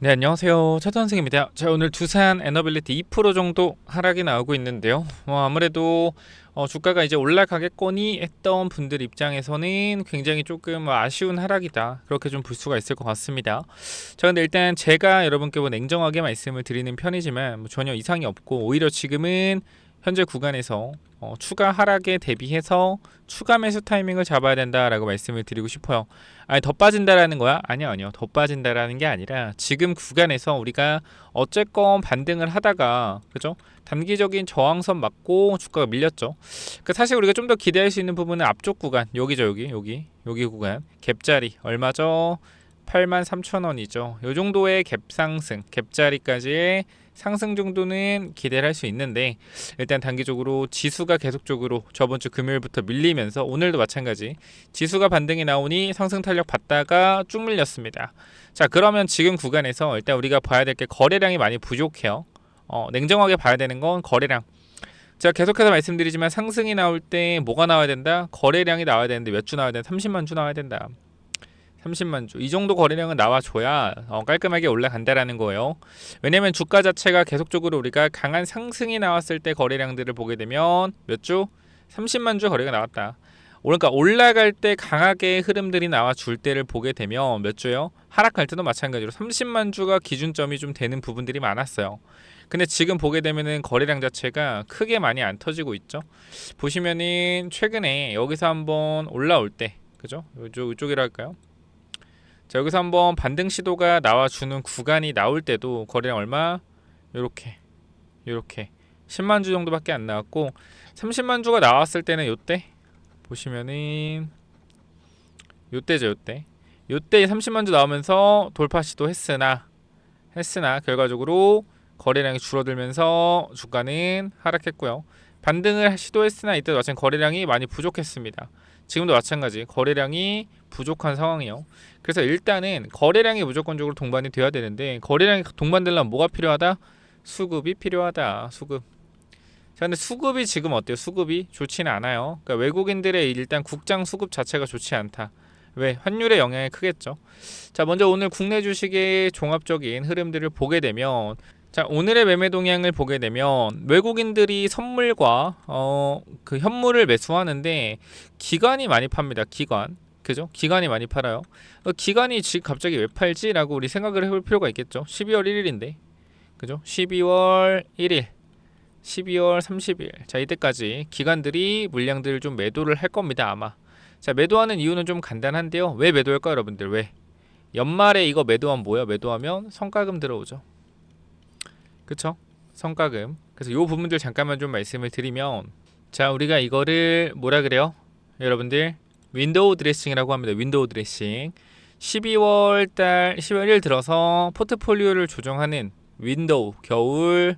네, 안녕하세요. 차도 선생입니다. 자, 오늘 두산 에너빌리티 2% 정도 하락이 나오고 있는데요. 아무래도 주가가 이제 올라가겠거니 했던 분들 입장에서는 굉장히 조금 아쉬운 하락이다. 그렇게 좀 볼 수가 있을 것 같습니다. 자, 근데 일단 제가 여러분께 냉정하게 말씀을 드리는 편이지만 전혀 이상이 없고, 오히려 지금은 현재 구간에서 추가 하락에 대비해서 추가 매수 타이밍을 잡아야 된다라고 말씀을 드리고 싶어요. 아니, 더 빠진다라는 거야? 아니요. 더 빠진다라는 게 아니라 지금 구간에서 우리가 어쨌건 반등을 하다가, 그죠? 단기적인 저항선 맞고 주가가 밀렸죠. 사실 우리가 좀 더 기대할 수 있는 부분은 앞쪽 구간, 여기죠. 여기 구간 갭자리 얼마죠? 83,000원이죠. 요 정도의 갭상승, 갭자리까지의 상승 정도는 기대를 할 수 있는데, 일단 단기적으로 지수가 계속적으로 저번주 금요일부터 밀리면서 오늘도 마찬가지 지수가 반등이 나오니 상승 탄력 받다가 쭉 밀렸습니다. 자, 그러면 지금 구간에서 일단 우리가 봐야 될 게 거래량이 많이 부족해요. 냉정하게 봐야 되는 건 거래량. 제가 계속해서 말씀드리지만 상승이 나올 때 뭐가 나와야 된다? 거래량이 나와야 되는데 몇 주 나와야 된다? 30만 주 나와야 된다. 30만 주. 이 정도 거래량은 나와줘야 깔끔하게 올라간다라는 거예요. 왜냐면 주가 자체가 계속적으로 우리가 강한 상승이 나왔을 때 거래량들을 보게 되면 몇 주? 30만 주 거래가 나왔다. 그러니까 올라갈 때 강하게 흐름들이 나와줄 때를 보게 되면 몇 주요? 하락할 때도 마찬가지로 30만 주가 기준점이 좀 되는 부분들이 많았어요. 근데 지금 보게 되면은 거래량 자체가 크게 많이 안 터지고 있죠. 보시면은 최근에 여기서 한번 올라올 때, 그죠? 이쪽이랄까요? 자, 여기서 한번 반등 시도가 나와주는 구간이 나올 때도 거래량 얼마? 요렇게 10만 주 정도밖에 안 나왔고, 30만 주가 나왔을 때는 요때 보시면은 요때 30만 주 나오면서 돌파 시도 했으나 결과적으로 거래량이 줄어들면서 주가는 하락했고요. 반등을 시도했으나 이때 마찬가지 거래량이 많이 부족했습니다. 지금도 마찬가지 거래량이 부족한 상황이에요. 그래서 일단은 거래량이 무조건적으로 동반이 되어야 되는데, 거래량이 동반되려면 뭐가 필요하다? 수급이 필요하다. 수급. 자, 근데 수급이 지금 어때요? 수급이 좋지는 않아요. 그러니까 외국인들의 일단 국장 수급 자체가 좋지 않다. 왜? 환율의 영향이 크겠죠. 자, 먼저 오늘 국내 주식의 종합적인 흐름들을 보게 되면, 자, 오늘의 매매 동향을 보게 되면 외국인들이 선물과 그 현물을 매수하는데 기관이 많이 팝니다. 기관. 그죠? 기관이 많이 팔아요. 기관이 지금 갑자기 왜 팔지라고 우리 생각을 해볼 필요가 있겠죠. 12월 1일인데. 그죠? 12월 1일, 12월 30일. 자, 이때까지 기관들이 물량들을 좀 매도를 할 겁니다, 아마. 자, 매도하는 이유는 좀 간단한데요. 왜 매도할까요, 여러분들? 왜? 연말에 이거 매도하면 뭐야? 매도하면 성과금 들어오죠. 그쵸? 성과금. 그래서 요 부분들 잠깐만 좀 말씀을 드리면, 자, 우리가 이거를 뭐라 그래요? 여러분들, 윈도우 드레싱이라고 합니다. 윈도우 드레싱. 12월 1일 들어서 포트폴리오를 조정하는 윈도우 겨울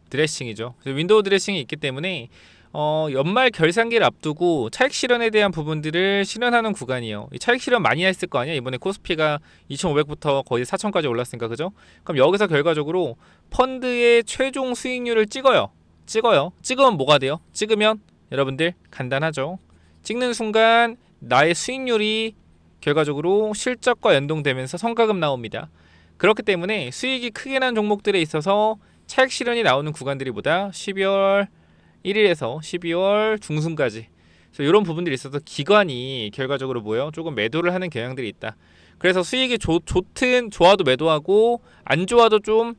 드레싱이죠. 그래서 윈도우 드레싱이 있기 때문에 연말 결산기를 앞두고 차익 실현에 대한 부분들을 실현하는 구간이에요. 이 차익 실현 많이 했을 거 아니야. 이번에 코스피가 2,500부터 거의 4,000까지 올랐으니까, 그죠? 그럼 여기서 결과적으로 펀드의 최종 수익률을 찍어요. 찍으면 뭐가 돼요? 찍으면 여러분들 간단하죠. 찍는 순간 나의 수익률이 결과적으로 실적과 연동되면서 성과금 나옵니다. 그렇기 때문에 수익이 크게 난 종목들에 있어서 차익 실현이 나오는 구간들이 보다 12월 1일에서 12월 중순까지, 그래서 이런 부분들이 있어서 기관이 결과적으로 뭐예요? 조금 매도를 하는 경향들이 있다. 그래서 수익이 좋든 좋아도 매도하고, 안 좋아도 좀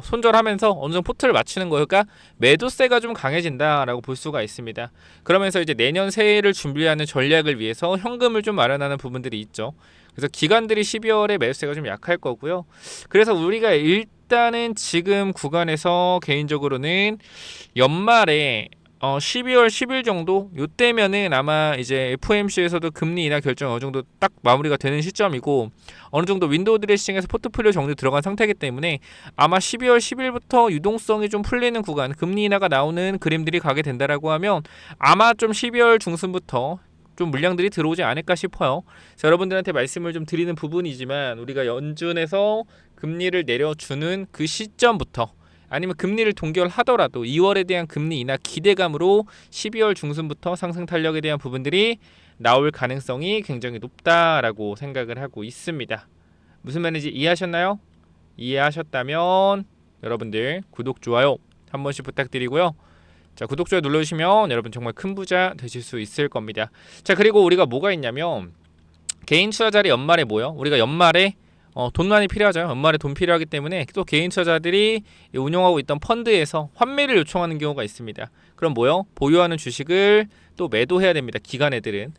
손절하면서 어느 정도 포트를 맞추는 거예요. 그러니까 매도세가 좀 강해진다라고 볼 수가 있습니다. 그러면서 이제 내년 새해를 준비하는 전략을 위해서 현금을 좀 마련하는 부분들이 있죠. 그래서 기관들이 12월에 매수세가 좀 약할 거고요. 그래서 우리가 일단은 지금 구간에서 개인적으로는 연말에 12월 10일 정도 요때면은 아마 이제 FOMC에서도 금리 인하 결정 어느 정도 딱 마무리가 되는 시점이고, 어느 정도 윈도우 드레싱에서 포트폴리오 정리 들어간 상태이기 때문에 아마 12월 10일부터 유동성이 좀 풀리는 구간, 금리 인하가 나오는 그림들이 가게 된다라고 하면 아마 좀 12월 중순부터 좀 물량들이 들어오지 않을까 싶어요. 그래서 여러분들한테 말씀을 좀 드리는 부분이지만, 우리가 연준에서 금리를 내려주는 그 시점부터, 아니면 금리를 동결하더라도 2월에 대한 금리 인하 기대감으로 12월 중순부터 상승 탄력에 대한 부분들이 나올 가능성이 굉장히 높다라고 생각을 하고 있습니다. 무슨 말인지 이해하셨나요? 이해하셨다면 여러분들 구독, 좋아요 한 번씩 부탁드리고요. 자, 구독, 좋아요 눌러주시면 여러분 정말 큰 부자 되실 수 있을 겁니다. 자, 그리고 우리가 뭐가 있냐면 개인 투자자리 연말에 뭐요? 우리가 연말에 돈 많이 필요하죠. 연말에 돈 필요하기 때문에 또 개인 투자자들이 운용하고 있던 펀드에서 환매를 요청하는 경우가 있습니다. 그럼 뭐요? 보유하는 주식을 또 매도해야 됩니다. 기관 애들은.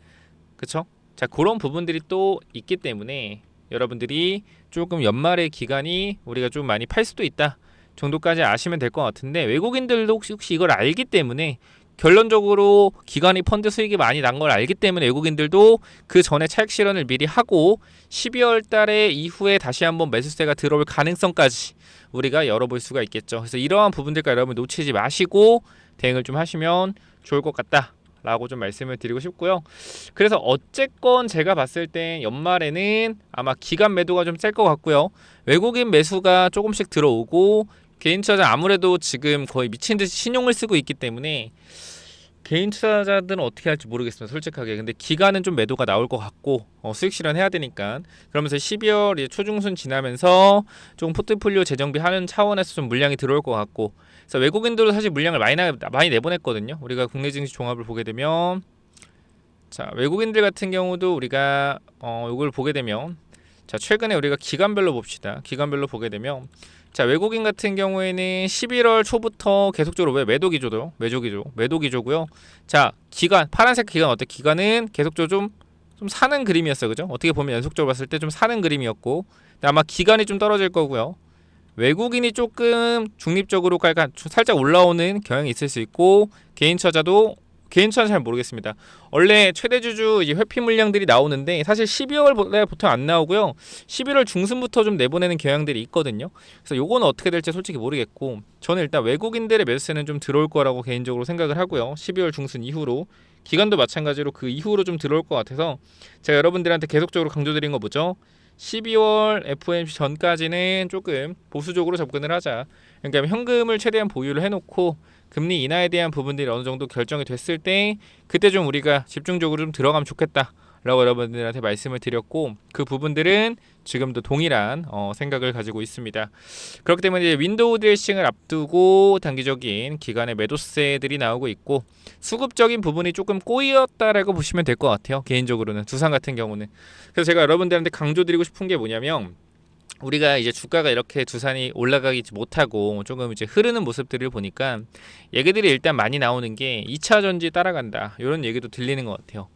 그쵸? 자, 그런 부분들이 또 있기 때문에 여러분들이 조금 연말의 기간이 우리가 좀 많이 팔 수도 있다 정도까지 아시면 될 것 같은데, 외국인들도 혹시 이걸 알기 때문에 결론적으로 기관이 펀드 수익이 많이 난 걸 알기 때문에 외국인들도 그 전에 차익 실현을 미리 하고 12월 달에 이후에 다시 한번 매수세가 들어올 가능성까지 우리가 열어볼 수가 있겠죠. 그래서 이러한 부분들까지 여러분 놓치지 마시고 대응을 좀 하시면 좋을 것 같다 라고 좀 말씀을 드리고 싶고요. 그래서 어쨌건 제가 봤을 때 연말에는 아마 기관 매도가 좀 셀 것 같고요. 외국인 매수가 조금씩 들어오고, 개인 투자자 아무래도 지금 거의 미친 듯이 신용을 쓰고 있기 때문에 개인 투자자들은 어떻게 할지 모르겠습니다, 솔직하게. 근데 기간은 좀 매도가 나올 것 같고 수익 실현해야 되니까. 그러면서 12월 초중순 지나면서 좀 포트폴리오 재정비하는 차원에서 좀 물량이 들어올 것 같고, 그래서 외국인들도 사실 물량을 많이 내보냈거든요. 우리가 국내 증시 종합을 보게 되면, 자, 외국인들 같은 경우도 우리가 이걸 보게 되면, 자, 최근에 우리가 기간별로 봅시다. 기간별로 보게 되면, 자, 외국인 같은 경우에는 11월 초부터 계속적으로 매도 기조고요. 자, 기간, 파란색 기간 어때? 기간은 계속적으로 좀 사는 그림이었어요, 그죠? 어떻게 보면 연속적으로 봤을 때 좀 사는 그림이었고, 아마 기간이 좀 떨어질 거고요. 외국인이 조금 중립적으로 살짝 올라오는 경향이 있을 수 있고, 개인 투자자는 잘 모르겠습니다. 원래 최대 주주 회피 물량들이 나오는데 사실 12월에 보통 안 나오고요. 11월 중순부터 좀 내보내는 경향들이 있거든요. 그래서 요거는 어떻게 될지 솔직히 모르겠고, 저는 일단 외국인들의 매수세는 좀 들어올 거라고 개인적으로 생각을 하고요. 12월 중순 이후로, 기간도 마찬가지로 그 이후로 좀 들어올 것 같아서 제가 여러분들한테 계속적으로 강조드린 거 뭐죠? 12월 FOMC 전까지는 조금 보수적으로 접근을 하자. 그러니까 현금을 최대한 보유를 해놓고 금리 인하에 대한 부분들이 어느 정도 결정이 됐을 때 그때 좀 우리가 집중적으로 좀 들어가면 좋겠다 라고 여러분들한테 말씀을 드렸고, 그 부분들은 지금도 동일한 생각을 가지고 있습니다. 그렇기 때문에 이제 윈도우 드레싱을 앞두고 단기적인 기간의 매도세들이 나오고 있고, 수급적인 부분이 조금 꼬였다라고 보시면 될 것 같아요. 개인적으로는 두산 같은 경우는. 그래서 제가 여러분들한테 강조드리고 싶은 게 뭐냐면, 우리가 이제 주가가 이렇게 두산이 올라가지 못하고 조금 이제 흐르는 모습들을 보니까 얘기들이 일단 많이 나오는 게 2차 전지 따라간다 이런 얘기도 들리는 것 같아요.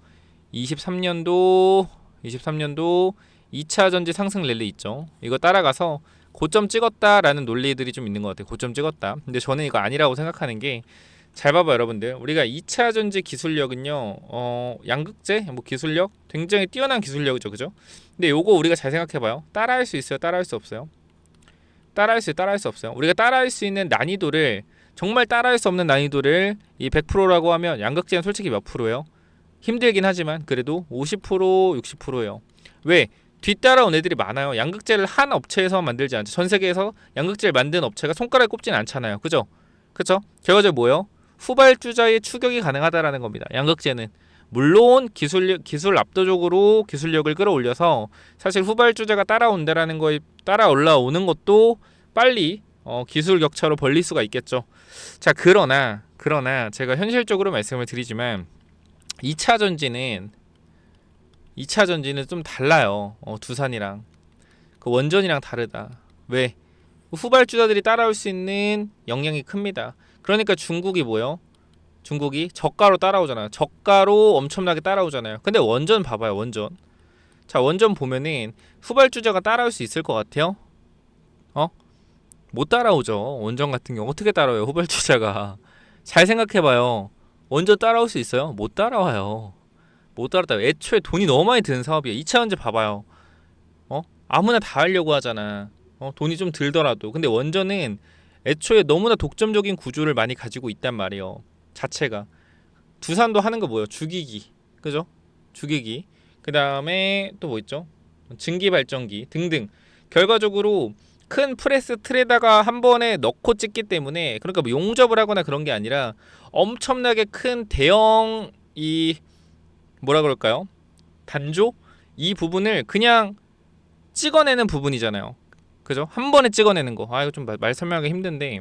23년도 2차 전지 상승 랠리 있죠. 이거 따라가서 고점 찍었다라는 논리들이 좀 있는 것 같아요. 고점 찍었다. 근데 저는 이거 아니라고 생각하는 게, 잘 봐봐 여러분들. 우리가 2차 전지 기술력은요, 양극재 뭐 기술력 굉장히 뛰어난 기술력이죠, 그죠? 근데 요거 우리가 잘 생각해봐요. 따라할 수 있어요, 따라할 수 없어요? 따라할 수 없어요. 우리가 따라할 수 있는 난이도를, 정말 따라할 수 없는 난이도를 이 100%라고 하면 양극재는 솔직히 몇 프로예요? 힘들긴 하지만 그래도 50% 60%예요. 왜? 뒤따라온 애들이 많아요. 양극재를 한 업체에서 만들지 않죠. 전 세계에서 양극재를 만든 업체가 손가락에 꼽진 않잖아요, 그죠? 그쵸? 결과적으로 뭐예요? 후발주자의 추격이 가능하다라는 겁니다. 양극재는 물론 기술 압도적으로 기술력을 끌어올려서 사실 후발주자가 따라온다라는 거에 따라 올라오는 것도 빨리 기술 격차로 벌릴 수가 있겠죠. 자, 그러나 제가 현실적으로 말씀을 드리지만 2차 전지는 좀 달라요. 두산이랑 그 원전이랑 다르다. 왜? 후발주자들이 따라올 수 있는 역량이 큽니다. 그러니까 중국이 뭐요? 중국이 저가로 따라오잖아요. 저가로 엄청나게 따라오잖아요. 근데 원전 봐봐요, 원전. 자, 원전 보면은 후발주자가 따라올 수 있을 것 같아요? 못 따라오죠. 원전 같은 경우 어떻게 따라와요, 후발주자가? 잘 생각해봐요. 원전 따라올 수 있어요? 못 따라와요. 못 따라와요. 애초에 돈이 너무 많이 드는 사업이에요. 2차 전지 봐봐요. 아무나 다 하려고 하잖아. 돈이 좀 들더라도. 근데 원전은 애초에 너무나 독점적인 구조를 많이 가지고 있단 말이에요, 자체가. 두산도 하는 거 뭐예요? 주기기, 그죠? 주기기. 그 다음에 또 뭐 있죠? 증기발전기 등등. 결과적으로 큰 프레스 틀에다가 한 번에 넣고 찍기 때문에, 그러니까 뭐 용접을 하거나 그런 게 아니라 엄청나게 큰 대형 뭐라 그럴까요? 단조? 이 부분을 그냥 찍어내는 부분이잖아요. 그죠? 한 번에 찍어내는 거. 이거 좀 말 설명하기 힘든데,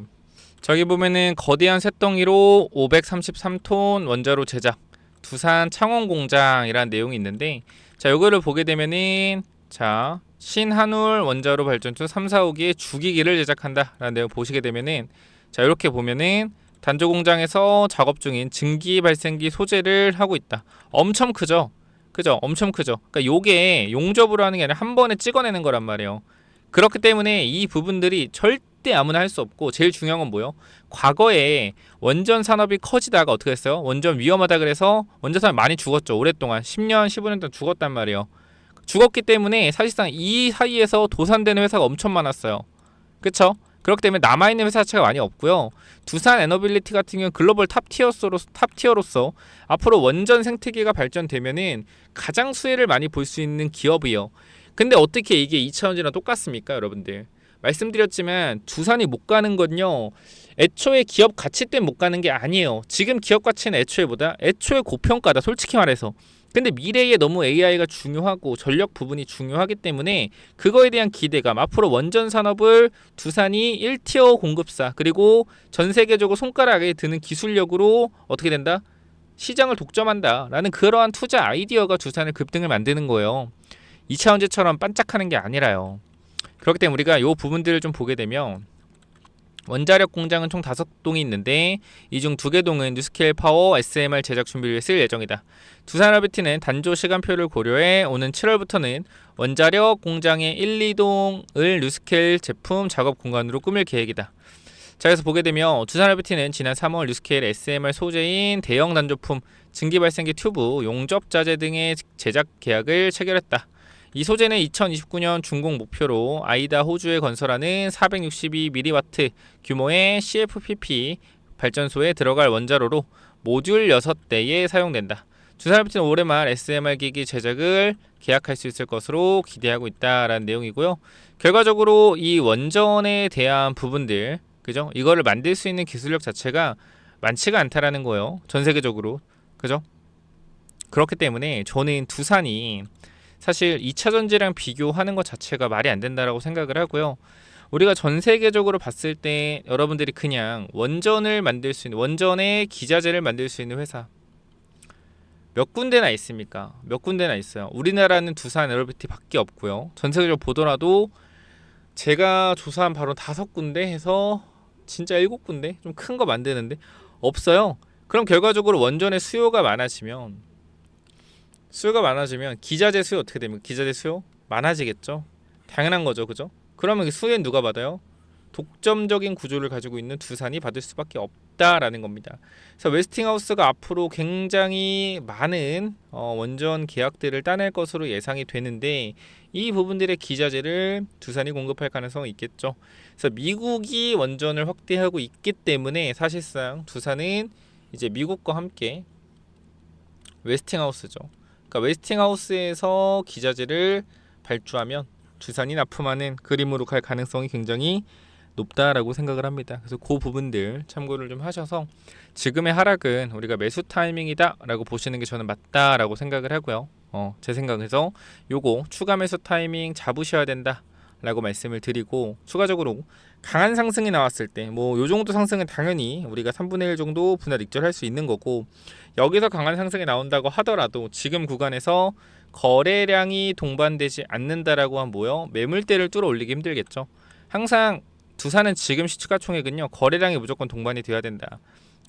저기 보면은 거대한 쇳덩이로 533톤 원자로 제작, 두산 창원공장이라는 내용이 있는데, 자, 요거를 보게 되면은, 자, 신한울 원자로 발전소 3, 4, 5기의 주기기를 제작한다 라는 내용 보시게 되면은, 자, 이렇게 보면은 단조 공장에서 작업 중인 증기 발생기 소재를 하고 있다. 엄청 크죠? 그죠? 엄청 크죠? 그러니까 요게 용접으로 하는 게 아니라 한 번에 찍어내는 거란 말이에요. 그렇기 때문에 이 부분들이 절대 아무나 할 수 없고, 제일 중요한 건 뭐예요? 과거에 원전 산업이 커지다가 어떻게 했어요? 원전 위험하다 그래서 원전 산업 많이 죽었죠. 오랫동안 10년, 15년 동안 죽었단 말이에요. 죽었기 때문에 사실상 이 사이에서 도산되는 회사가 엄청 많았어요. 그쵸? 그렇기 때문에 남아있는 회사 자체가 많이 없고요. 두산 에너빌리티 같은 경우는 글로벌 탑티어로서 앞으로 원전 생태계가 발전되면은 가장 수혜를 많이 볼 수 있는 기업이요. 근데 어떻게 이게 2차전지랑 똑같습니까, 여러분들? 말씀드렸지만 두산이 못 가는 건요, 애초에 기업 가치 때문에 못 가는 게 아니에요. 지금 기업 가치는 애초에 고평가다, 솔직히 말해서. 근데 미래에 너무 AI가 중요하고 전력 부분이 중요하기 때문에 그거에 대한 기대감, 앞으로 원전 산업을 두산이 1티어 공급사, 그리고 전 세계적으로 손가락에 드는 기술력으로 어떻게 된다? 시장을 독점한다 라는 그러한 투자 아이디어가 두산을 급등을 만드는 거예요. 2차 전지처럼 반짝하는 게 아니라요. 그렇기 때문에 우리가 이 부분들을 좀 보게 되면, 원자력 공장은 총 5동이 있는데 이 중 2개 동은 뉴스케일 파워 SMR 제작 준비를 위해 쓸 예정이다. 두산RBT는 단조 시간표를 고려해 오는 7월부터는 원자력 공장의 1, 2동을 뉴스케일 제품 작업 공간으로 꾸밀 계획이다. 자, 그래서 보게 되면 두산RBT는 지난 3월 뉴스케일 SMR 소재인 대형 단조품, 증기 발생기 튜브, 용접 자재 등의 제작 계약을 체결했다. 이 소재는 2029년 준공 목표로 아이다 호주에 건설하는 462mW 규모의 CFPP 발전소에 들어갈 원자로로 모듈 6대에 사용된다. 두산RBT는 올해 말 SMR 기기 제작을 계약할 수 있을 것으로 기대하고 있다라는 내용이고요. 결과적으로 이 원전에 대한 부분들, 그죠? 이거를 만들 수 있는 기술력 자체가 많지가 않다라는 거예요. 전 세계적으로. 그죠? 그렇기 때문에 저는 두산이 사실 2차 전지랑 비교하는 것 자체가 말이 안 된다라고 생각을 하고요. 우리가 전 세계적으로 봤을 때 여러분들이 그냥 원전을 만들 수 있는, 원전의 기자재를 만들 수 있는 회사 몇 군데나 있습니까? 몇 군데나 있어요. 우리나라는 두산 에너비티 밖에 없고요. 전 세계적으로 보더라도 제가 조사한 바로 5군데 해서 진짜 7군데 좀 큰 거 만드는데 없어요. 그럼 결과적으로 원전의 수요가 많아지면 기자재 수요 어떻게 됩니까? 기자재 수요 많아지겠죠. 당연한 거죠, 그죠? 그러면 수혜는 누가 받아요? 독점적인 구조를 가지고 있는 두산이 받을 수밖에 없다라는 겁니다. 그래서 웨스팅하우스가 앞으로 굉장히 많은 원전 계약들을 따낼 것으로 예상이 되는데, 이 부분들의 기자재를 두산이 공급할 가능성이 있겠죠. 그래서 미국이 원전을 확대하고 있기 때문에 사실상 두산은 이제 미국과 함께 웨스팅하우스죠. 그러니까 웨스팅하우스에서 기자재를 발주하면 두산이 납품하는 그림으로 갈 가능성이 굉장히 높다라고 생각을 합니다. 그래서 그 부분들 참고를 좀 하셔서 지금의 하락은 우리가 매수 타이밍이다라고 보시는 게 저는 맞다라고 생각을 하고요. 제 생각에서 요거 추가 매수 타이밍 잡으셔야 된다라고 말씀을 드리고, 추가적으로 강한 상승이 나왔을 때 뭐 요 정도 상승은 당연히 우리가 3분의 1 정도 분할 익절할 수 있는 거고, 여기서 강한 상승이 나온다고 하더라도 지금 구간에서 거래량이 동반되지 않는다라고 하면 뭐요? 매물대를 뚫어 올리기 힘들겠죠. 항상 두산은 지금 시가총액은요, 거래량이 무조건 동반이 돼야 된다.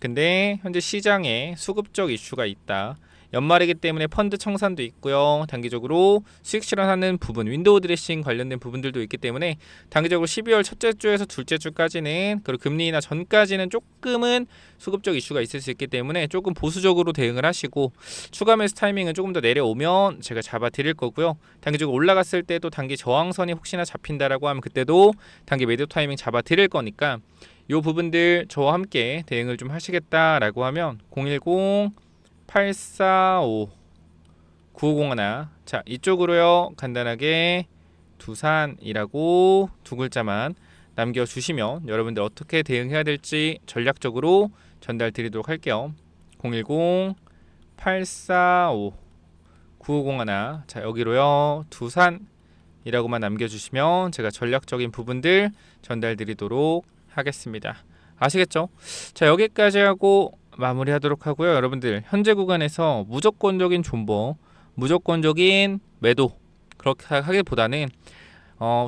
근데 현재 시장에 수급적 이슈가 있다. 연말이기 때문에 펀드 청산도 있고요. 단기적으로 수익 실현하는 부분, 윈도우 드레싱 관련된 부분들도 있기 때문에 단기적으로 12월 첫째 주에서 둘째 주까지는, 그리고 금리 인하 전까지는 조금은 수급적 이슈가 있을 수 있기 때문에 조금 보수적으로 대응을 하시고, 추가 매수 타이밍은 조금 더 내려오면 제가 잡아 드릴 거고요. 단기적으로 올라갔을 때도 단기 저항선이 혹시나 잡힌다라고 하면 그때도 단기 매도 타이밍 잡아 드릴 거니까, 이 부분들 저와 함께 대응을 좀 하시겠다라고 하면 010-845-9501, 자, 이쪽으로요 간단하게 두산이라고 2글자만 남겨주시면 여러분들 어떻게 대응해야 될지 전략적으로 전달 드리도록 할게요. 010-845-9501, 자, 여기로요 두산 이라고만 남겨주시면 제가 전략적인 부분들 전달드리도록 하겠습니다. 아시겠죠? 자, 여기까지 하고 마무리하도록 하고요. 여러분들 현재 구간에서 무조건적인 존버, 무조건적인 매도 그렇게 하기보다는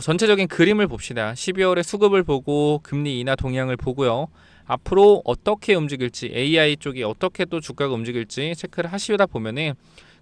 전체적인 그림을 봅시다. 12월에 수급을 보고 금리 인하 동향을 보고요. 앞으로 어떻게 움직일지, AI 쪽이 어떻게 또 주가가 움직일지 체크를 하시다 보면은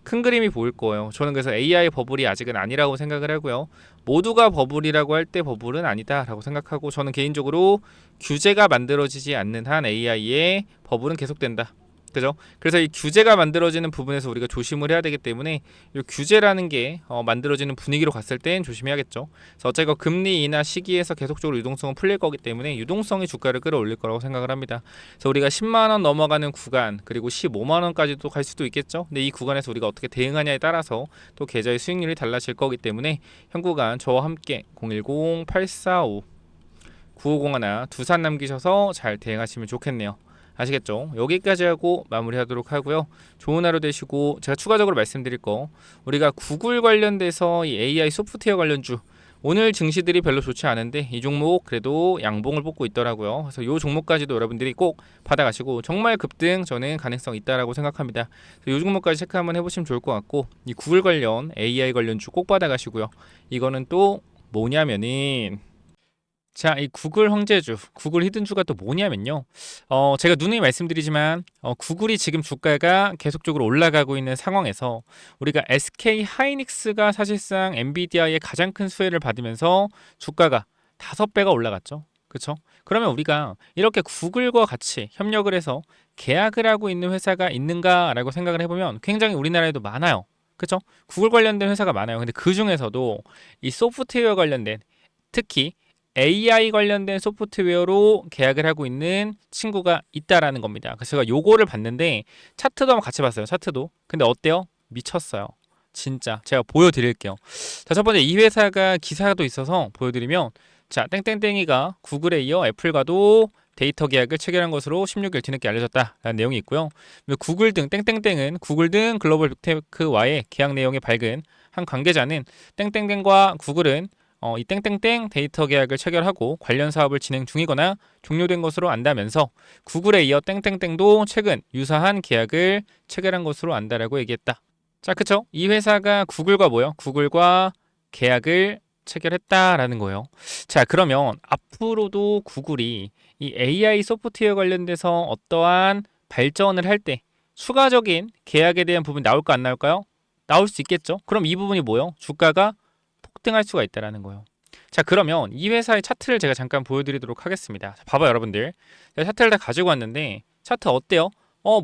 큰 그림이 보일 거예요. 저는 그래서 AI 버블이 아직은 아니라고 생각을 하고요. 모두가 버블이라고 할 때 버블은 아니다라고 생각하고, 저는 개인적으로 규제가 만들어지지 않는 한 AI의 버블은 계속된다. 그죠? 그래서 이 규제가 만들어지는 부분에서 우리가 조심을 해야 되기 때문에 이 규제라는 게 만들어지는 분위기로 갔을 땐 조심해야겠죠. 그래서 어쨌건 금리 인하 시기에서 계속적으로 유동성은 풀릴 거기 때문에 유동성이 주가를 끌어올릴 거라고 생각을 합니다. 그래서 우리가 10만 원 넘어가는 구간, 그리고 15만 원까지도 갈 수도 있겠죠. 근데 이 구간에서 우리가 어떻게 대응하냐에 따라서 또 계좌의 수익률이 달라질 거기 때문에 현 구간 저와 함께 010-845-9501 두산 남기셔서 잘 대응하시면 좋겠네요. 아시겠죠? 여기까지 하고 마무리하도록 하고요. 좋은 하루 되시고, 제가 추가적으로 말씀드릴 거, 우리가 구글 관련돼서 이 AI 소프트웨어 관련주 오늘 증시들이 별로 좋지 않은데 이 종목 그래도 양봉을 뽑고 있더라고요. 그래서 이 종목까지도 여러분들이 꼭 받아가시고, 정말 급등 저는 가능성 있다라고 생각합니다. 이 종목까지 체크 한번 해보시면 좋을 것 같고, 이 구글 관련 AI 관련주 꼭 받아가시고요. 이거는 또 뭐냐면은, 자, 이 구글 황제주, 구글 히든주가 또 뭐냐면요. 제가 누누이 말씀드리지만 구글이 지금 주가가 계속적으로 올라가고 있는 상황에서 우리가 SK 하이닉스가 사실상 엔비디아의 가장 큰 수혜를 받으면서 주가가 5배가 올라갔죠. 그렇죠? 그러면 우리가 이렇게 구글과 같이 협력을 해서 계약을 하고 있는 회사가 있는가라고 생각을 해보면 굉장히 우리나라에도 많아요. 그렇죠? 구글 관련된 회사가 많아요. 근데 그 중에서도 이 소프트웨어 관련된, 특히 AI 관련된 소프트웨어로 계약을 하고 있는 친구가 있다라는 겁니다. 그래서 제가 요거를 봤는데 차트도 한번 같이 봤어요. 차트도. 근데 어때요? 미쳤어요. 진짜. 제가 보여드릴게요. 자, 첫 번째 이 회사가 기사도 있어서 보여드리면, 자, 땡땡땡이가 구글에 이어 애플과도 데이터 계약을 체결한 것으로 16일 뒤늦게 알려졌다라는 내용이 있고요. 구글 등 땡땡땡은 구글 등 글로벌 빅테크와의 계약 내용이 밝은 한 관계자는 땡땡땡과 구글은 이 땡땡땡 데이터 계약을 체결하고 관련 사업을 진행 중이거나 종료된 것으로 안다면서 구글에 이어 땡땡땡도 최근 유사한 계약을 체결한 것으로 안다라고 얘기했다. 자, 그쵸? 이 회사가 구글과 뭐요? 구글과 계약을 체결했다라는 거예요. 자, 그러면 앞으로도 구글이 이 AI 소프트웨어 관련돼서 어떠한 발전을 할 때 추가적인 계약에 대한 부분이 나올까 안 나올까요? 나올 수 있겠죠? 그럼 이 부분이 뭐요? 주가가 폭등할 수가 있다라는 거예요. 자, 그러면 이 회사의 차트를 제가 잠깐 보여드리도록 하겠습니다. 자, 봐봐요, 여러분들. 제가 차트를 다 가지고 왔는데 차트 어때요?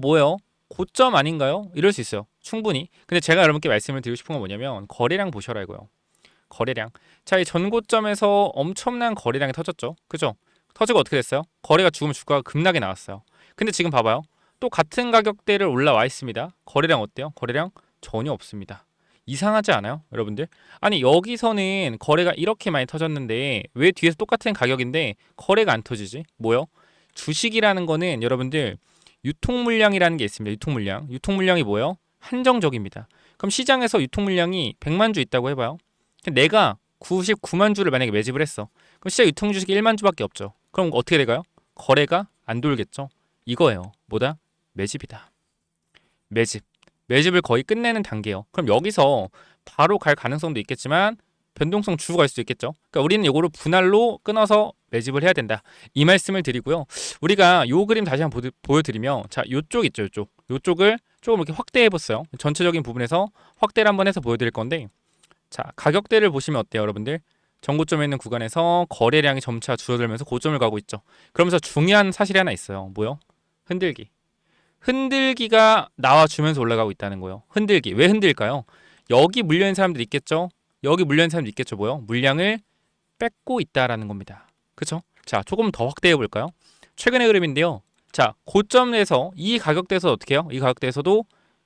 뭐예요? 고점 아닌가요? 이럴 수 있어요. 충분히. 근데 제가 여러분께 말씀을 드리고 싶은 건 뭐냐면 거래량 보셔라 이거요. 거래량. 자, 이 전고점에서 엄청난 거래량이 터졌죠. 그죠? 터지고 어떻게 됐어요? 거래가 죽으면 주가가 급락이 나왔어요. 근데 지금 봐봐요. 또 같은 가격대를 올라와 있습니다. 거래량 어때요? 거래량 전혀 없습니다. 이상하지 않아요, 여러분들? 아니, 여기서는 거래가 이렇게 많이 터졌는데 왜 뒤에서 똑같은 가격인데 거래가 안 터지지? 뭐요? 주식이라는 거는 여러분들 유통 물량이라는 게 있습니다. 유통 물량. 유통 물량이 뭐예요? 한정적입니다. 그럼 시장에서 유통 물량이 100만 주 있다고 해봐요. 내가 99만 주를 만약에 매집을 했어. 그럼 시장 유통 주식이 1만 주밖에 없죠. 그럼 어떻게 될까요? 거래가 안 돌겠죠. 이거예요. 뭐다? 매집이다. 매집. 매집을 거의 끝내는 단계예요. 그럼 여기서 바로 갈 가능성도 있겠지만 변동성 주고 갈 수도 있겠죠. 그러니까 우리는 이거를 분할로 끊어서 매집을 해야 된다. 이 말씀을 드리고요. 우리가 요 그림 다시 한번 보여드리면, 자, 요쪽 있죠, 요쪽. 요쪽을 조금 이렇게 확대해 봤어요. 전체적인 부분에서 확대를 한번 해서 보여드릴 건데, 자, 가격대를 보시면 어때요, 여러분들? 전고점에 있는 구간에서 거래량이 점차 줄어들면서 고점을 가고 있죠. 그러면서 중요한 사실이 하나 있어요. 뭐요? 흔들기. 흔들기가 나와주면서 올라가고 있다는 거예요. 흔들기. 왜 흔들까요? 여기 물려있는 사람들 있겠죠? 여기 물려있는 사람들 있겠죠? 뭐요? 물량을 뺏고 있다라는 겁니다. 그쵸? 자, 조금 더 확대해 볼까요? 최근의 그림인데요. 자, 고점에서 이 가격대에서 어떻게 해요? 이 가격대에서도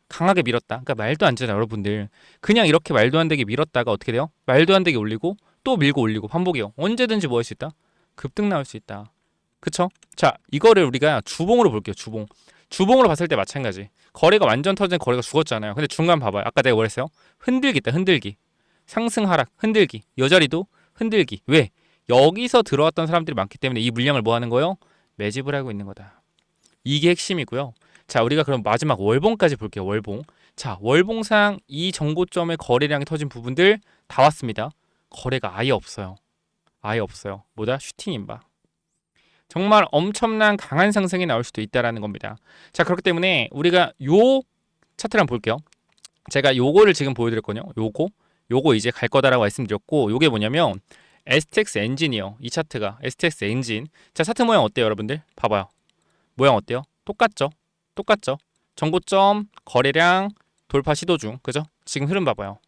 강하게 밀었다. 그러니까 말도 안 되잖아요, 여러분들. 그냥 이렇게 말도 안 되게 밀었다가 어떻게 돼요? 말도 안 되게 올리고 또 밀고 올리고 반복이요. 언제든지 뭐 할 수 있다? 급등 나올 수 있다. 그쵸? 자, 이거를 우리가 주봉으로 볼게요. 주봉. 주봉으로 봤을 때 마찬가지. 거래가 완전 터진 거래가 죽었잖아요. 근데 중간 봐봐요. 아까 내가 뭐랬어요? 흔들기 있다. 흔들기. 상승 하락 흔들기, 여자리도 흔들기. 왜? 여기서 들어왔던 사람들이 많기 때문에 이 물량을 뭐 하는 거요? 매집을 하고 있는 거다. 이게 핵심이고요. 자, 우리가 그럼 마지막 월봉까지 볼게요. 월봉. 자, 월봉상 이 정고점에 거래량이 터진 부분들 다 왔습니다. 거래가 아예 없어요. 아예 없어요. 뭐다? 슈팅 임박. 정말 엄청난 강한 상승이 나올 수도 있다라는 겁니다. 자, 그렇기 때문에 우리가 요 차트를 한번 볼게요. 제가 요거를 지금 보여드렸거든요. 요거 이제 갈 거다라고 말씀드렸고, 요게 뭐냐면 STX 엔진이요. 이 차트가 STX 엔진. 자, 차트 모양 어때요, 여러분들? 봐봐요. 모양 어때요? 똑같죠? 똑같죠? 정고점, 거래량, 돌파 시도 중, 그죠? 지금 흐름 봐봐요.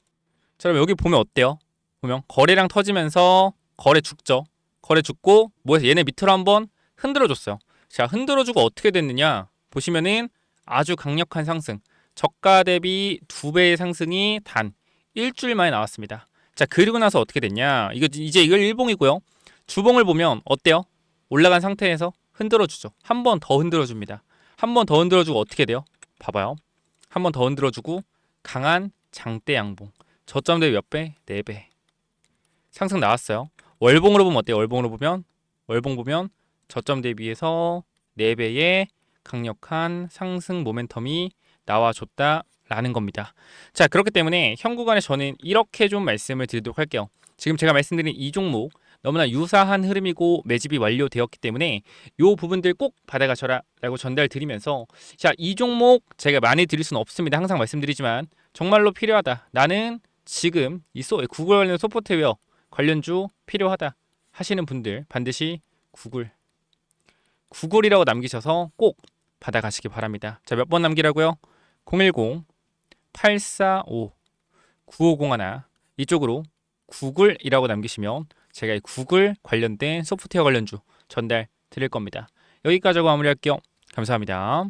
자, 그럼 여기 보면 어때요? 보면 거래량 터지면서 거래 죽죠. 거래 죽고 뭐해서 얘네 밑으로 한번 흔들어줬어요. 자, 흔들어주고 어떻게 됐느냐? 보시면은 아주 강력한 상승. 저가 대비 2배의 상승이 단 일주일 만에 나왔습니다. 자, 그리고 나서 어떻게 됐냐? 이제 이걸 일봉이고요. 주봉을 보면 어때요? 올라간 상태에서 흔들어주죠. 한 번 더 흔들어줍니다. 한 번 더 흔들어주고 어떻게 돼요? 봐봐요. 한 번 더 흔들어주고 강한 장대 양봉. 저점 대비 몇 배? 4배. 상승 나왔어요. 월봉으로 보면 어때요? 월봉 보면 저점 대비해서 4배의 강력한 상승 모멘텀이 나와줬다라는 겁니다. 자, 그렇기 때문에 현 구간에 저는 이렇게 좀 말씀을 드리도록 할게요. 지금 제가 말씀드린 이 종목 너무나 유사한 흐름이고 매집이 완료되었기 때문에 요 부분들 꼭 받아가셔라 라고 전달 드리면서, 자, 이 종목 제가 많이 드릴 수는 없습니다. 항상 말씀드리지만 정말로 필요하다. 나는 지금 이 구글 관련 소프트웨어 관련주 필요하다 하시는 분들 반드시 구글이라고 남기셔서 꼭 받아가시기 바랍니다. 자, 몇 번 남기라고요? 010-845-9501 이쪽으로 구글이라고 남기시면 제가 이 구글 관련된 소프트웨어 관련주 전달 드릴 겁니다. 여기까지 하고 마무리할게요. 감사합니다.